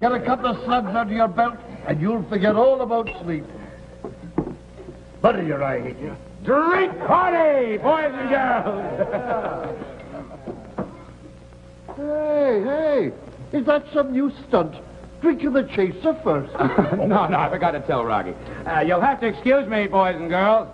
Get a couple of slugs under your belt, and you'll forget all about sleep. Butter your eye. Drink party, boys and girls! Hey, is that some new stunt? Drinking the chaser first. No, I forgot to tell Rocky. You'll have to excuse me, boys and girls,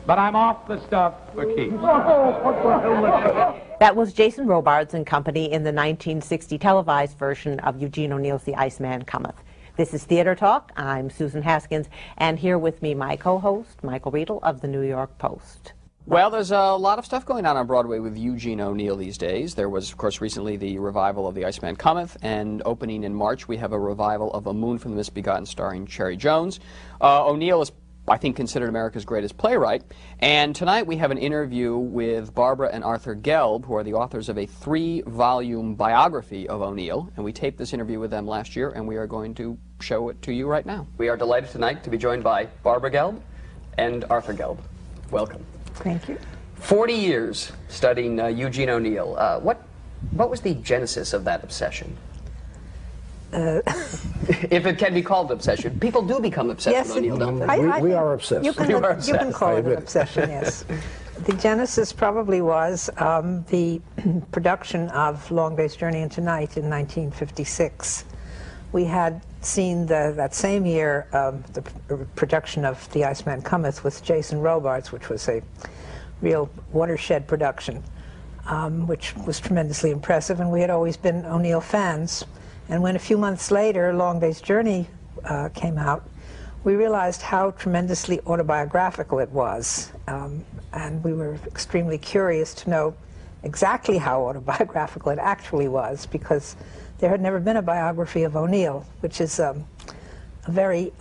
but I'm off the stuff for keeps. Oh, what the hell was that? That was Jason Robards and company in the 1960 televised version of Eugene O'Neill's The Iceman Cometh. This is Theater Talk. I'm Susan Haskins, and here with me my co-host, Michael Riedel of the New York Post. Well, there's a lot of stuff going on Broadway with Eugene O'Neill these days. There was, of course, recently the revival of The Iceman Cometh, and opening in March we have a revival of A Moon from the Misbegotten starring Cherry Jones. O'Neill is, I think, considered America's greatest playwright. And tonight we have an interview with Barbara and Arthur Gelb, who are the authors of a 3-volume biography of O'Neill. And we taped this interview with them last year, and we are going to show it to you right now. We are delighted tonight to be joined by Barbara Gelb and Arthur Gelb. Welcome. Thank you. 40 years studying Eugene O'Neill. What was the genesis of that obsession? If it can be called obsession. People do become obsessed with O'Neill, don't they? We are obsessed. You can call it an obsession, yes. The genesis probably was the production of Long Day's Journey into Night in 1956. We had seen that same year the production of The Iceman Cometh with Jason Robards, which was a real watershed production, which was tremendously impressive, and we had always been O'Neill fans. And when a few months later Long Day's Journey came out, we realized how tremendously autobiographical it was. And we were extremely curious to know exactly how autobiographical it actually was, because there had never been a biography of O'Neill, which is a very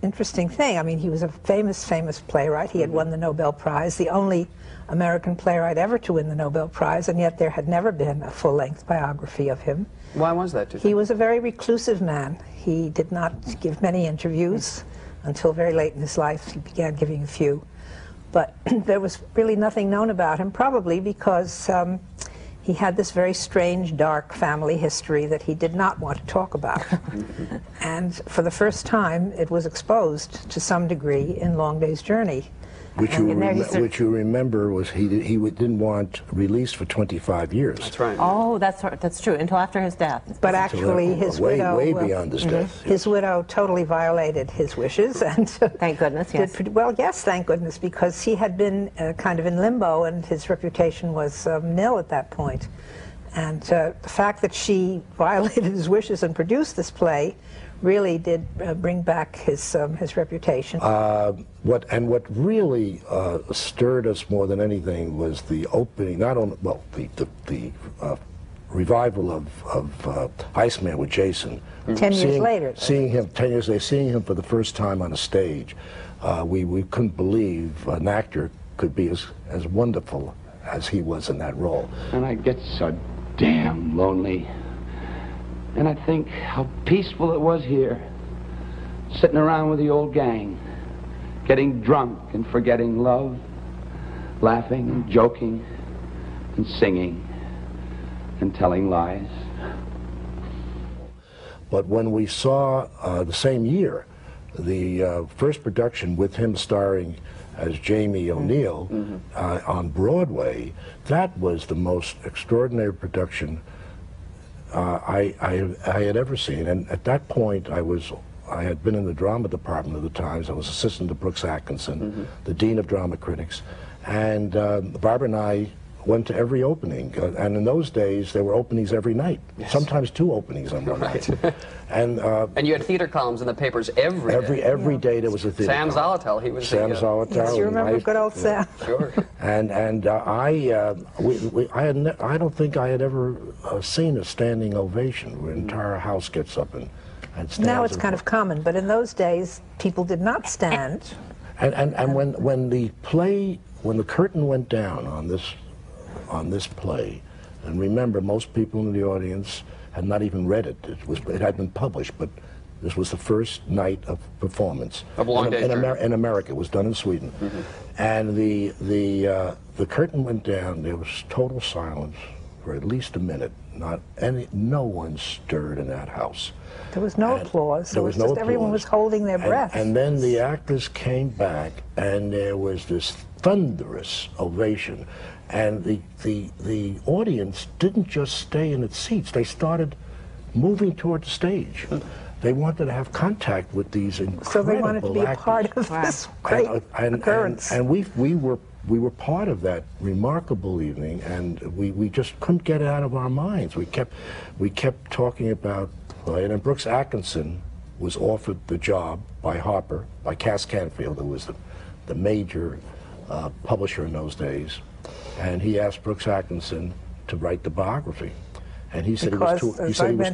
interesting thing. I mean, he was a famous playwright. He had won the Nobel Prize, the only American playwright ever to win the Nobel Prize, and yet there had never been a full-length biography of him. Why was that, do you think? He was a very reclusive man. He did not give many interviews until very late in his life. He began giving a few. But there was really nothing known about him, probably because he had this very strange, dark family history that he did not want to talk about. And for the first time, it was exposed to some degree in Long Day's Journey. Which you remember was he didn't want released for 25 years. That's right. Oh, that's true, until after his death. But actually, his widow... Way beyond his death. His widow totally violated his wishes, and... Thank goodness, yes. Well, yes, thank goodness, because he had been kind of in limbo, and his reputation was nil at that point. And the fact that she violated his wishes and produced this play really did bring back his reputation. What really stirred us more than anything was the opening, not only, well, the revival of Iceman with Jason. 10 years later. Seeing him, 10 years later, seeing him for the first time on a stage, we couldn't believe an actor could be as wonderful as he was in that role. And I get so damn lonely. And I think how peaceful it was here, sitting around with the old gang, getting drunk and forgetting love, laughing and joking and singing and telling lies. But when we saw the same year, the first production with him starring as Jamie O'Neill on Broadway, that was the most extraordinary production I had ever seen. And at that point, I had been in the drama department of the Times. I was assistant to Brooks Atkinson, the dean of drama critics, and Barbara and I went to every opening. And in those days, there were openings every night, sometimes 2 openings on one night. And you had theater columns in the papers every day. Every day there was a theater Sam column. Zolotel, he was Sam Zolotel. Yes, you remember good old Sam. Sure. And I don't think I had ever seen a standing ovation where an entire house gets up and stands. Now it's kind of common, but in those days, people did not stand. And when the curtain went down on this play, And remember, most people in the audience had not even read it. It had been published, but this was the first night of performance of Long Day's Journey. In America. It was done in Sweden. And the curtain went down. There was total silence for at least a minute. No one stirred in that house. There was no applause. There was just no applause. Everyone was holding their breath. And then the actors came back, and there was this thunderous ovation. And the audience didn't just stay in its seats. They started moving toward the stage. They wanted to have contact with these incredible actors. So they wanted to be a part of this great occurrence. And we were part of that remarkable evening, and we just couldn't get it out of our minds. We kept talking about, and Brooks Atkinson was offered the job by Harper, by Cass Canfield, who was the major publisher in those days, and he asked Brooks Atkinson to write the biography. And he said he was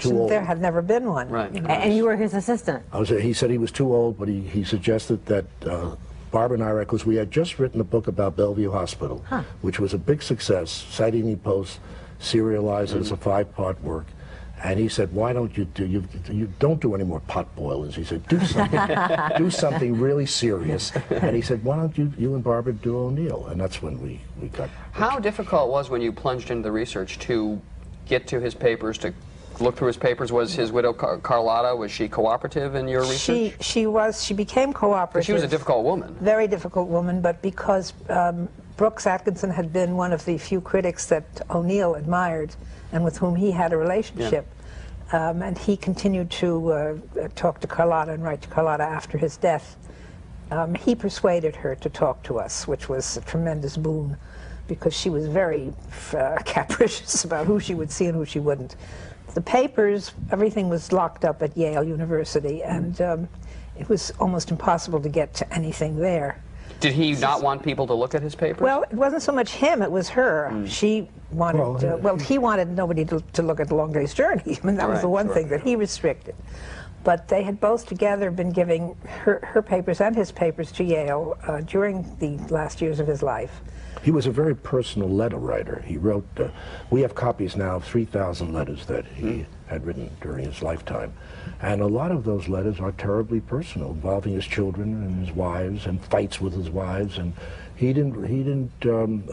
too old. There had never been one. Right. And you were his assistant. He said he was too old, but he suggested that Barbara and I, because we had just written a book about Bellevue Hospital, which was a big success. Saturday Evening Post serialized it as a 5-part work. And he said, why don't you don't do any more pot boilers. He said, do something really serious. And he said, why don't you and Barbara do O'Neill? And that's when we got... How difficult was when you plunged into the research to get to his papers, to look through his papers? Was his widow Carlotta, was she cooperative in your research? She became cooperative. But she was a difficult woman. Very difficult woman, but because Brooks Atkinson had been one of the few critics that O'Neill admired and with whom he had a relationship, and he continued to talk to Carlotta and write to Carlotta after his death, he persuaded her to talk to us, which was a tremendous boon, because she was very capricious about who she would see and who she wouldn't. The papers, everything was locked up at Yale University, and it was almost impossible to get to anything there. Did he not want people to look at his papers? Well, it wasn't so much him, it was her. She wanted, he wanted nobody to look at The Long Day's Journey. I mean, that was the one thing that he restricted. But they had both together been giving her papers and his papers to Yale during the last years of his life. He was a very personal letter writer. He wrote, we have copies now of 3,000 letters that he had written during his lifetime. And a lot of those letters are terribly personal, involving his children and his wives and fights with his wives. And he didn't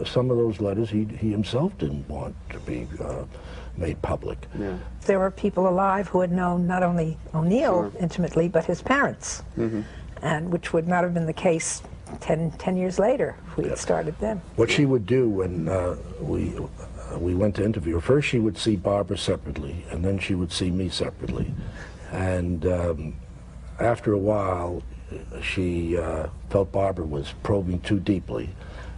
some of those letters he himself didn't want to be made public. Yeah. There were people alive who had known not only O'Neill intimately, but his parents, and which would not have been the case 10 years later if we had started then. What she would do when we went to interview her, first she would see Barbara separately, and then she would see me separately. And after a while, she felt Barbara was probing too deeply.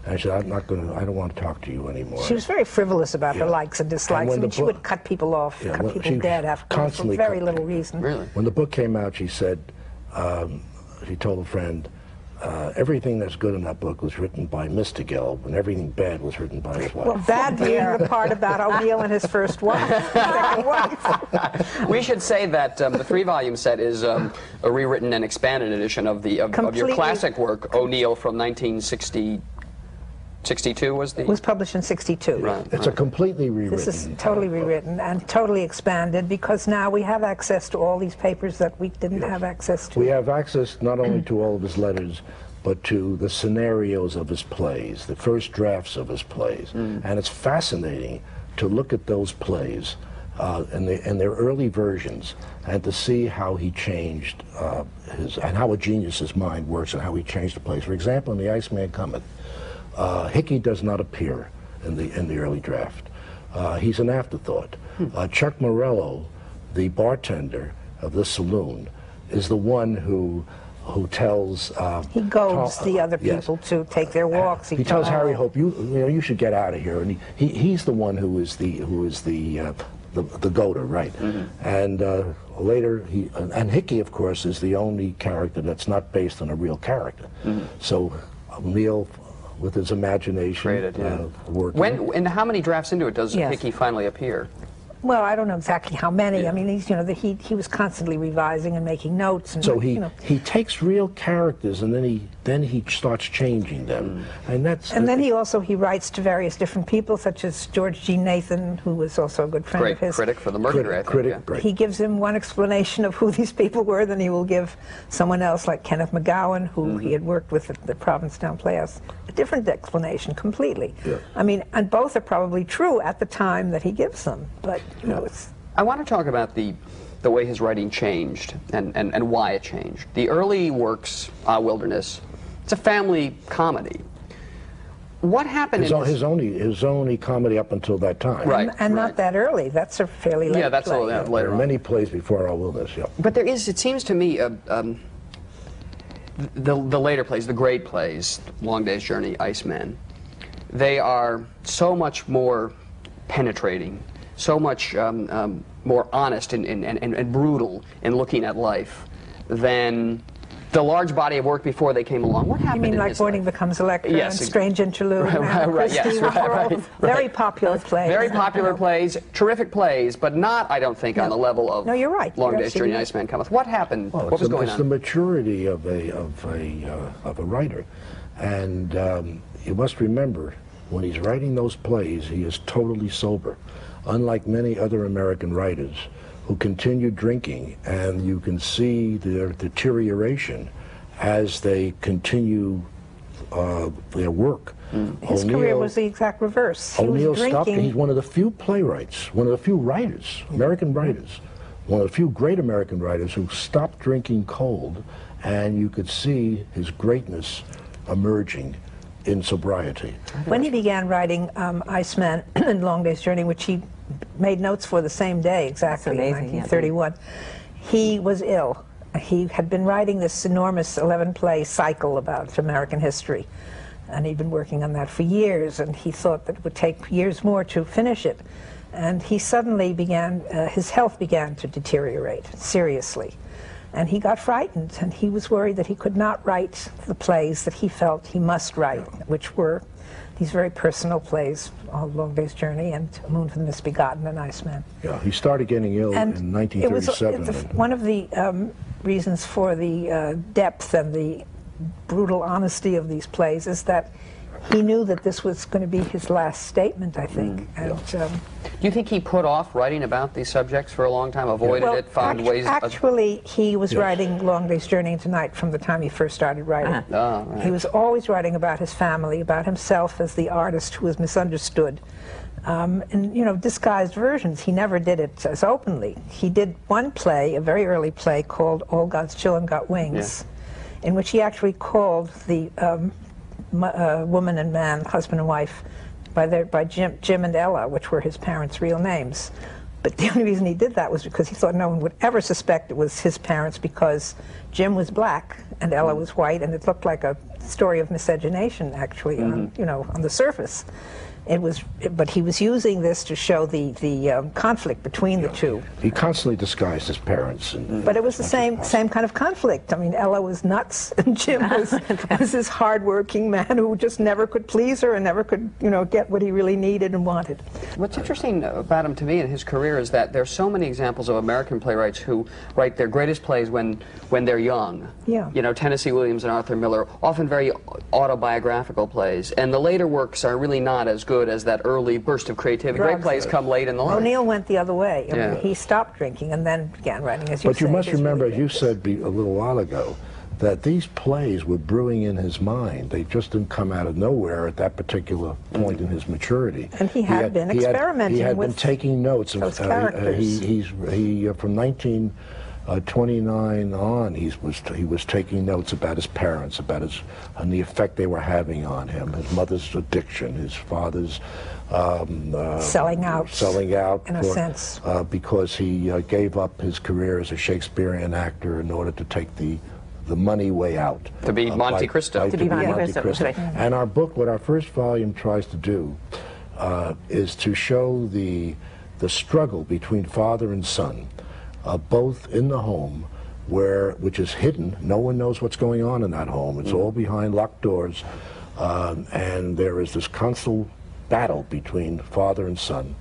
And she said, I don't want to talk to you anymore. She was very frivolous about her likes and dislikes. I mean, she would cut people off, cut people dead for very little reason. Really? When the book came out, she said, she told a friend, everything that's good in that book was written by Mr. Gelb, and everything bad was written by his wife. Well, bad being the part about O'Neill and his first wife, second wife. We should say that the 3-volume set is a rewritten and expanded edition of your classic work, O'Neill, from 1962 was the... It was published in 62. Right, it's a completely rewritten. This is totally rewritten and totally expanded, because now we have access to all these papers that we didn't have access to. We have access not only to all of his letters, but to the scenarios of his plays, the first drafts of his plays. And it's fascinating to look at those plays in their early versions, and to see how he changed and how a genius's mind works, and how he changed the plays. For example, in The Iceman Cometh, Hickey does not appear in the early draft. He's an afterthought. Chuck Morello, the bartender of the saloon, is the one who tells... he goads the other people to take their walks. He tells Harry Hope, you should get out of here, and he's the one who is the goader, right? And later, and Hickey, of course, is the only character that's not based on a real character. So O'Neill, with his imagination, working. And how many drafts into it does Hickey finally appear? Well, I don't know exactly how many. I mean, he was constantly revising and making notes. And, so he takes real characters, and then he then he starts changing them. And that's... And then he writes to various different people, such as George G. Nathan, who was also a good friend of his. Critic for the Mercury, Right. He gives him one explanation of who these people were, then he will give someone else, like Kenneth McGowan, who he had worked with at the Provincetown Playhouse, a different explanation completely. Yeah. I mean, and both are probably true at the time that he gives them, but you know, it's... I want to talk about the way his writing changed and why it changed. The early works, Wilderness, it's a family comedy. What happened his only comedy up until that time. Right. And not that early. That's a fairly late that's play. later There are on. many plays before Our Wilderness, yeah. But there is, it seems to me, the later plays, the great plays, Long Day's Journey, Iceman, they are so much more penetrating, so much more honest and brutal in looking at life than the large body of work before they came along. What happened? You mean in like his Morning life? Becomes Electra Yes, and Strange Interlude? Right, yes, right. Very popular plays. Very popular plays, terrific plays, but not, I don't think, on the level of No, you're right. Long You're Day's Journey, absolutely Iceman Cometh. What happened? Well, what was going it's on? the maturity of a writer, and you must remember, when he's writing those plays, he is totally sober, unlike many other American writers who continue drinking, and you can see their deterioration as they continue their work. His career was the exact reverse. He O'Neill was stopped. drinking. He's one of the few playwrights, one of the few writers, American writers, one of the few great American writers who stopped drinking cold, and you could see his greatness emerging in sobriety. When he began writing Iceman and Long Day's Journey, which he made notes for the same day exactly, in amazing, 1931, he was ill. He had been writing this enormous 11-play cycle about American history, and he'd been working on that for years, and he thought that it would take years more to finish it. And he suddenly began, his health began to deteriorate seriously. And he got frightened, and he was worried that he could not write the plays that he felt he must write, which were these very personal plays, Long Day's Journey and A Moon for the Misbegotten and Iceman. Yeah, he started getting ill in 1937. It was one of the reasons for the depth and the brutal honesty of these plays is that he knew that this was going to be his last statement, I think. And, Do you think he put off writing about these subjects for a long time, avoided it, found ways... Actually, he was writing Long Day's Journey into Night from the time he first started writing. Right. He was always writing about his family, about himself as the artist who was misunderstood. In, you know, disguised versions. He never did it as openly. He did one play, a very early play called All God's Children Got Wings, in which he actually called the woman and man, husband and wife, by Jim and Ella, which were his parents' real names. But the only reason he did that was because he thought no one would ever suspect it was his parents, because Jim was black and Ella was white, and it looked like a story of miscegenation, actually, on, you know, on the surface. It was, but he was using this to show the conflict between the two. He constantly disguised his parents. But it was the same kind of conflict. I mean, Ella was nuts, and Jim was this hardworking man who just never could please her and never could, you know, get what he really needed and wanted. What's interesting about him to me in his career is that there's so many examples of American playwrights who write their greatest plays when they're young. Yeah. You know, Tennessee Williams and Arthur Miller, often very autobiographical plays, and the later works are really not as good as that early burst of creativity. Great plays come late in the life. O'Neill went the other way. I Yeah. mean, he stopped drinking and then began writing, as you But you say, must his remember, really as you great said a little while ago, that these plays were brewing in his mind. They just didn't come out of nowhere at that particuar point in his maturity. And he had been experimenting He had with been taking notes. those characters. From 1929 on, he was taking notes about his parents, and the effect they were having on him. His mother's addiction, his father's selling out, in a sense, because he gave up his career as a Shakespearean actor in order to take the money way out. To be Monte Cristo. To be Monte Cristo. Right. And our book, what our first volume tries to do, is to show the struggle between father and son, both in the home, which is hidden. No one knows what's going on in that home. It's all behind locked doors, and there is this constant battle between father and son.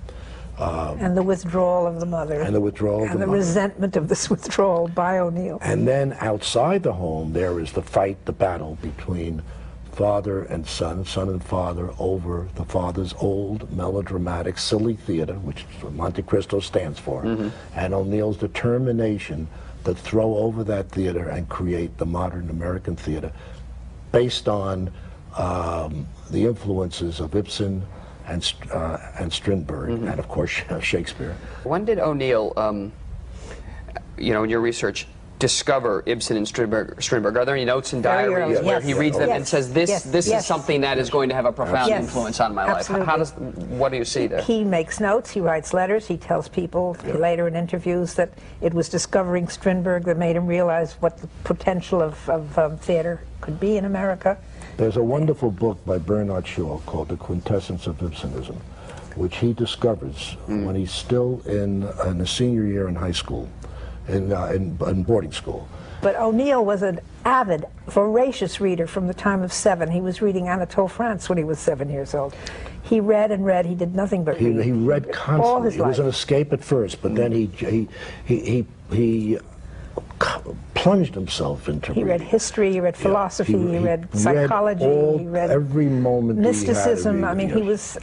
And the withdrawal of the mother. And the withdrawal of the mother. resentment of this withdrawal by O'Neill. And then outside the home, there is the fight, the battle between father and son and father, over the father's old, melodramatic, silly theater, which Monte Cristo stands for, and O'Neill's determination to throw over that theater and create the modern American theater based on the influences of Ibsen and Strindberg, and of course Shakespeare. When did O'Neill, you know, in your research, discover Ibsen and Strindberg? Are there any notes and diaries where he reads them and says, this is something that is going to have a profound influence on my life? What do you see there? He makes notes, he writes letters, he tells people later in interviews that it was discovering Strindberg that made him realize what the potential of theater could be in America. There's a wonderful book by Bernard Shaw called The Quintessence of Ibsenism, which he discovers when he's still in the senior year in high school. In boarding school. But O'Neill was an avid, voracious reader from the time of 7. He was reading Anatole France when he was 7 years old. He read and read. He did nothing but read. He read constantly. All his life. It was an escape at first, but then he plunged himself into He read history, he read philosophy, he read psychology, he read every moment mysticism. I mean, he was,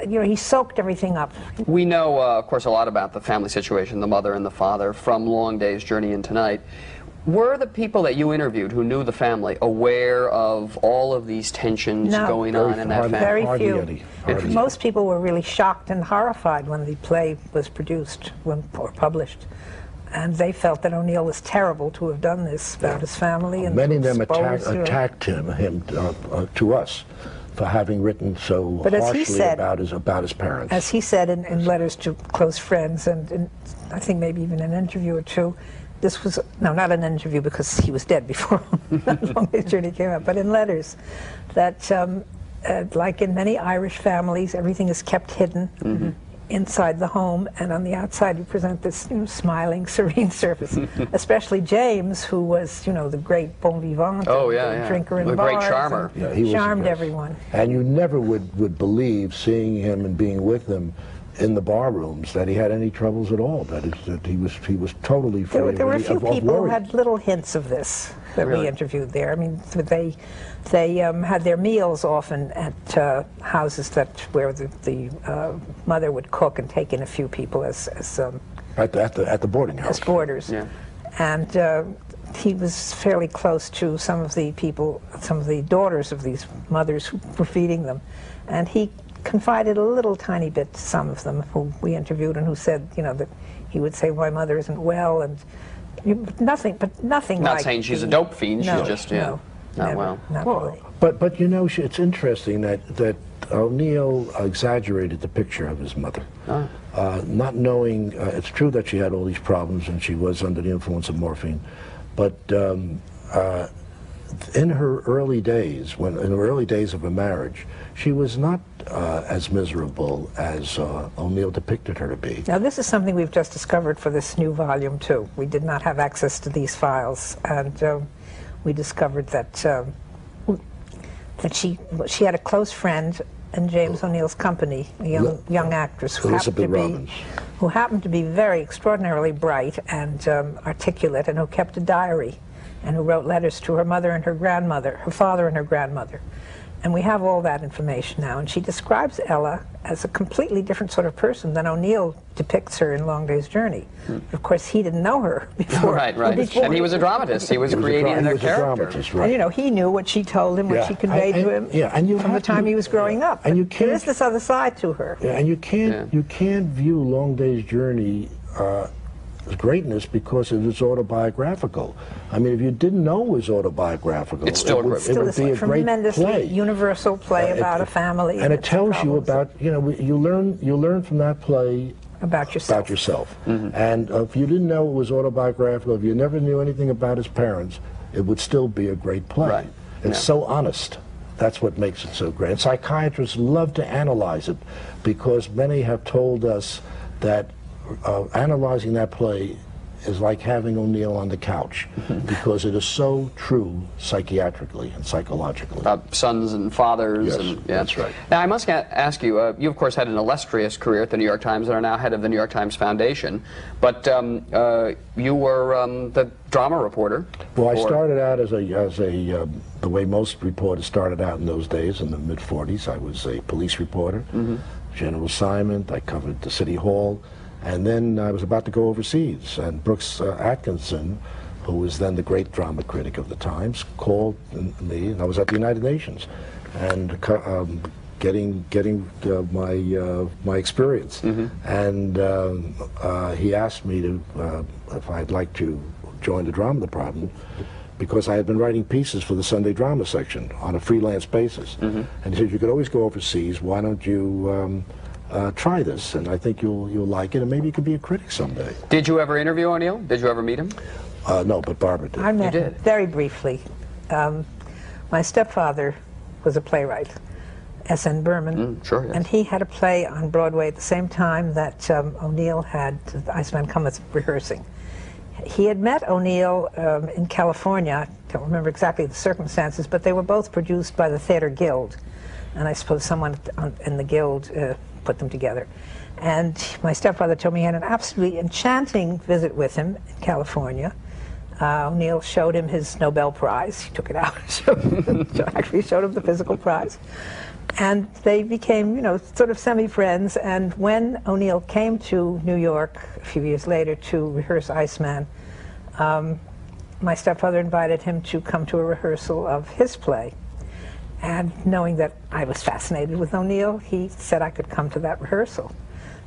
you know, he soaked everything up. We know, of course, a lot about the family situation, the mother and the father, from Long Day's Journey into Night. Were the people that you interviewed who knew the family aware of all of these tensions going on in that family? Very few. Most people were really shocked and horrified when the play was produced or published. And they felt that O'Neill was terrible to have done this about his family. And many of them attacked him to us for having written so harshly about his parents. As he said in letters to close friends, and I think maybe even an interview or two, this was, no, not an interview because he was dead before Long Day's Journey came out, but in letters, that like in many Irish families, everything is kept hidden. Inside the home, and on the outside you present this, you know, smiling, serene surface. Especially James, who was, you know, the great bon vivant, drinker in the bars, great charmer. He charmed everyone. And you never would believe, seeing him and being with him in the bar rooms, that he had any troubles at all. That he was totally free. There were a few people who had little hints of this that we interviewed there. I mean, they had their meals often at houses where the mother would cook and take in a few people as at the boarding house as boarders. Yeah. And he was fairly close to some of the people, some of the daughters of these mothers who were feeding them, and he confided a little tiny bit to some of them who we interviewed, and who said, you know, that he would say, my mother isn't well, and nothing Not like saying she's a dope fiend, she's just, not well. Really. But you know, it's interesting that O'Neill exaggerated the picture of his mother. Not knowing, it's true that she had all these problems and she was under the influence of morphine, but in her early days, in the early days of her marriage, she was not as miserable as O'Neill depicted her to be. Now, this is something we've just discovered for this new volume, too. We did not have access to these files, and we discovered that she had a close friend in James O'Neill's company, a young actress who happened to be very extraordinarily bright and articulate, and who kept a diary, and who wrote letters to her mother and her grandmother, her father and her grandmother. And we have all that information now, and she describes Ella as a completely different sort of person than O'Neill depicts her in Long Day's Journey. Of course, he didn't know her before. Right. And he was a dramatist. He was creating their character. And, you know, he knew what she told him, what she conveyed to him from the time he was growing up. And there is this other side to her. Yeah, and you can't view Long Day's Journey greatness because it is autobiographical. I mean, if you didn't know it was autobiographical, it's still it would be a great play. Universal play about a family. And it tells you about, you know, you learn from that play about yourself. And if you didn't know it was autobiographical, if you never knew anything about his parents, it would still be a great play. It's so honest. That's what makes it so great. And psychiatrists love to analyze it, because many have told us that analyzing that play is like having O'Neill on the couch, because it is so true psychiatrically and psychologically. About sons and fathers. Yes, and, that's right. Now, I must ask you, you of course had an illustrious career at the New York Times and are now head of the New York Times Foundation, but you were the drama reporter. Well, I started out as the way most reporters started out in those days, in the mid-40s. I was a police reporter, general assignment. I covered the City Hall, and then I was about to go overseas, and Brooks Atkinson, who was then the great drama critic of the Times, called me, and I was at the United Nations, and getting my experience, and he asked me to if I'd like to join the drama department, because I had been writing pieces for the Sunday drama section on a freelance basis. And he said, you could always go overseas, why don't you try this, and I think you'll like it, and maybe you could be a critic someday. Did you ever interview O'Neill? Did you ever meet him? No, but Barbara did. I met him very briefly. My stepfather was a playwright, S.N. Berman, Sure, yes. and he had a play on Broadway at the same time that O'Neill had Iceman Cometh rehearsing. He had met O'Neill in California. I don't remember exactly the circumstances, but they were both produced by the Theater Guild, and I suppose someone in the Guild put them together. And my stepfather told me he had an absolutely enchanting visit with him in California. O'Neill showed him his Nobel Prize. He took it out and actually showed him the physical prize. And they became, you know, sort of semi-friends. And when O'Neill came to New York a few years later to rehearse Iceman, my stepfather invited him to come to a rehearsal of his play. And knowing that I was fascinated with O'Neill, he said I could come to that rehearsal.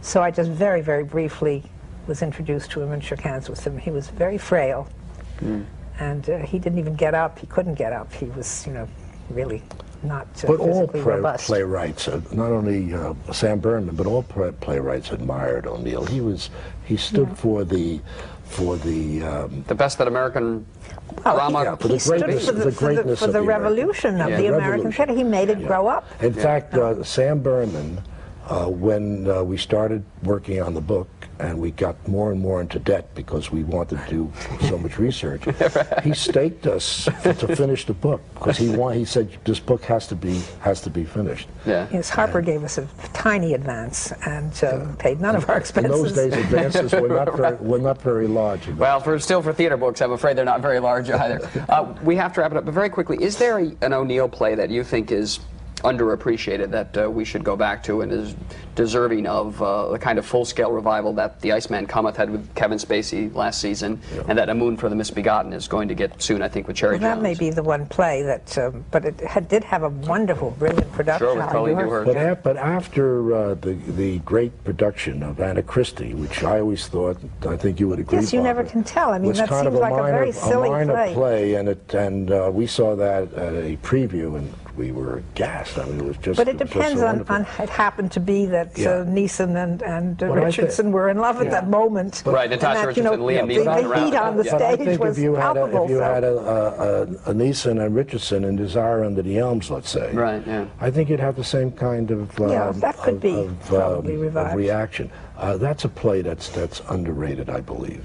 So I just very, very briefly was introduced to him and shook hands with him. He was very frail, and he didn't even get up. He couldn't get up. He was, you know, really not physically robust. Playwrights, not only Sam Berman, but all playwrights admired O'Neill. He stood for the best that American drama. For the greatness for the revolution of the American theater. He made it grow up. In fact, Sam Berman, when we started working on the book, and we got more and more into debt because we wanted to do so much research, he staked us to finish the book, because he said this book has to be finished. Yeah. Yes, Harper gave us a tiny advance and paid none of our expenses. In those days, advances were not very large. Well, still for theater books, I'm afraid they're not very large either. We have to wrap it up, but very quickly, is there an O'Neill play that you think is underappreciated that we should go back to and is deserving of the kind of full-scale revival that The Iceman Cometh had with Kevin Spacey last season, and that A Moon for the Misbegotten is going to get soon, I think, with Cherry Jones? That may be the one play that, but it did have a wonderful, brilliant production. Sure, with Colleen Dewhurst. But after the great production of Anna Christie, which I always thought, I think you would agree, yes, you Barbara, never can tell. I mean, was that kind seems of like a very silly play, and we saw that at a preview, and we were aghast. I mean, it was just. But it depends on it happened to be that Neeson and Richardson were in love at that moment. Right, Natasha Richardson and Liam Neeson. The heat on the stage was palpable. If you had a Neeson and Richardson in Desire Under the Elms, let's say, right, yeah, I think you'd have the same kind of that could be probably revived. Of reaction. That's a play that's underrated, I believe.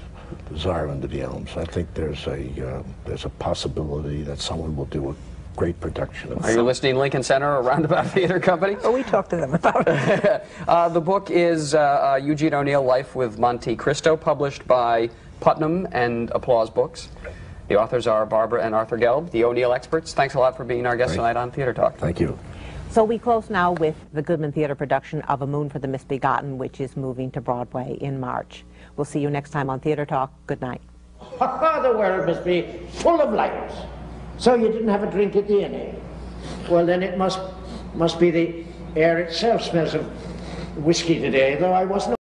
Desire Under the Elms. I think there's a possibility that someone will do a great production of it. Are you listening, Lincoln Center or Roundabout Theater Company? Oh, we talked to them about it. The book is Eugene O'Neill, Life with Monte Cristo, published by Putnam and Applause Books. The authors are Barbara and Arthur Gelb, the O'Neill experts. Thanks a lot for being our guest tonight on Theater Talk. Thank you. So we close now with the Goodman Theater production of A Moon for the Misbegotten, which is moving to Broadway in March. We'll see you next time on Theater Talk. Good night. The world must be full of lights. So you didn't have a drink at the inn, eh? Well, then it must be the air itself smells of whiskey today, though I wasn't